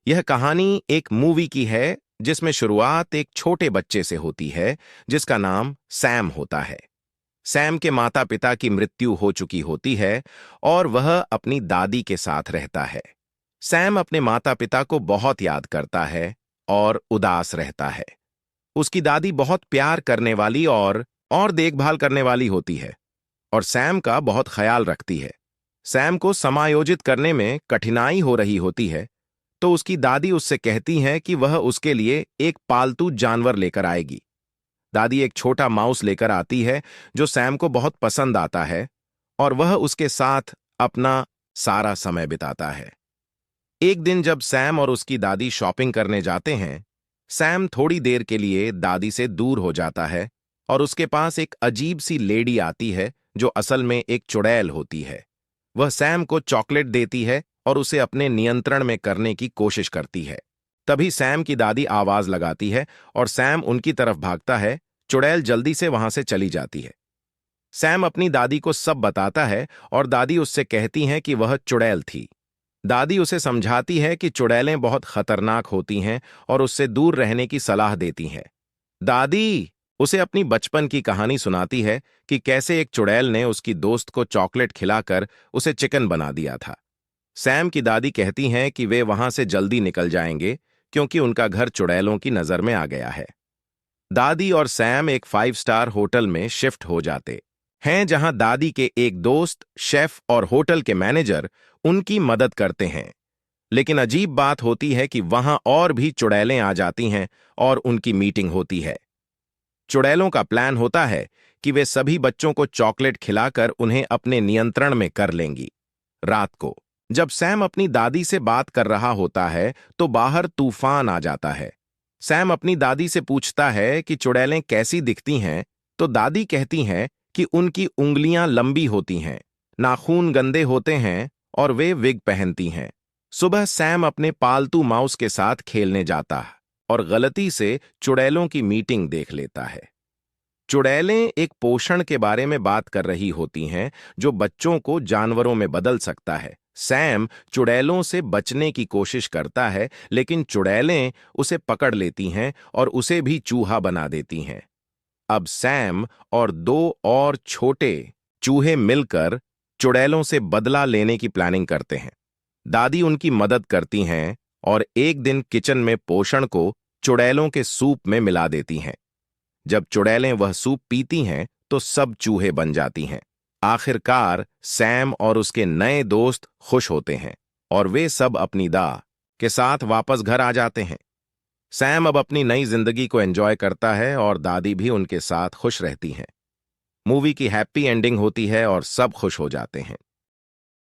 यह कहानी एक मूवी की है जिसमें शुरुआत एक छोटे बच्चे से होती है जिसका नाम सैम होता है। सैम के माता पिता की मृत्यु हो चुकी होती है और वह अपनी दादी के साथ रहता है। सैम अपने माता पिता को बहुत याद करता है और उदास रहता है। उसकी दादी बहुत प्यार करने वाली और देखभाल करने वाली होती है और सैम का बहुत ख्याल रखती है। सैम को समायोजित करने में कठिनाई हो रही होती है, तो उसकी दादी उससे कहती है कि वह उसके लिए एक पालतू जानवर लेकर आएगी। दादी एक छोटा माउस लेकर आती है जो सैम को बहुत पसंद आता है और वह उसके साथ अपना सारा समय बिताता है। एक दिन जब सैम और उसकी दादी शॉपिंग करने जाते हैं, सैम थोड़ी देर के लिए दादी से दूर हो जाता है और उसके पास एक अजीब सी लेडी आती है जो असल में एक चुड़ैल होती है। वह सैम को चॉकलेट देती है और उसे अपने नियंत्रण में करने की कोशिश करती है। तभी सैम की दादी आवाज लगाती है और सैम उनकी तरफ भागता है। चुड़ैल जल्दी से वहां से चली जाती है। सैम अपनी दादी को सब बताता है और दादी उससे कहती हैं कि वह चुड़ैल थी। दादी उसे समझाती है कि चुड़ैलें बहुत खतरनाक होती हैं और उससे दूर रहने की सलाह देती हैं। दादी उसे अपनी बचपन की कहानी सुनाती है कि कैसे एक चुड़ैल ने उसकी दोस्त को चॉकलेट खिलाकर उसे चिकन बना दिया था। सैम की दादी कहती हैं कि वे वहां से जल्दी निकल जाएंगे क्योंकि उनका घर चुड़ैलों की नजर में आ गया है। दादी और सैम एक 5 स्टार होटल में शिफ्ट हो जाते हैं जहां दादी के एक दोस्त शेफ और होटल के मैनेजर उनकी मदद करते हैं। लेकिन अजीब बात होती है कि वहां और भी चुड़ैलें आ जाती हैं और उनकी मीटिंग होती है। चुड़ैलों का प्लान होता है कि वे सभी बच्चों को चॉकलेट खिलाकर उन्हें अपने नियंत्रण में कर लेंगी। रात को जब सैम अपनी दादी से बात कर रहा होता है तो बाहर तूफान आ जाता है। सैम अपनी दादी से पूछता है कि चुड़ैलें कैसी दिखती हैं, तो दादी कहती हैं कि उनकी उंगलियां लंबी होती हैं, नाखून गंदे होते हैं और वे विग पहनती हैं। सुबह सैम अपने पालतू माउस के साथ खेलने जाता है और गलती से चुड़ैलों की मीटिंग देख लेता है। चुड़ैलें एक पोषण के बारे में बात कर रही होती हैं जो बच्चों को जानवरों में बदल सकता है। सैम चुड़ैलों से बचने की कोशिश करता है, लेकिन चुड़ैलें उसे पकड़ लेती हैं और उसे भी चूहा बना देती हैं। अब सैम और 2 और छोटे चूहे मिलकर चुड़ैलों से बदला लेने की प्लानिंग करते हैं। दादी उनकी मदद करती हैं और एक दिन किचन में पोषण को चुड़ैलों के सूप में मिला देती हैं। जब चुड़ैलें वह सूप पीती हैं तो सब चूहे बन जाती हैं। आखिरकार सैम और उसके नए दोस्त खुश होते हैं और वे सब अपनी दा के साथ वापस घर आ जाते हैं। सैम अब अपनी नई जिंदगी को एंजॉय करता है और दादी भी उनके साथ खुश रहती हैं। मूवी की हैप्पी एंडिंग होती है और सब खुश हो जाते हैं।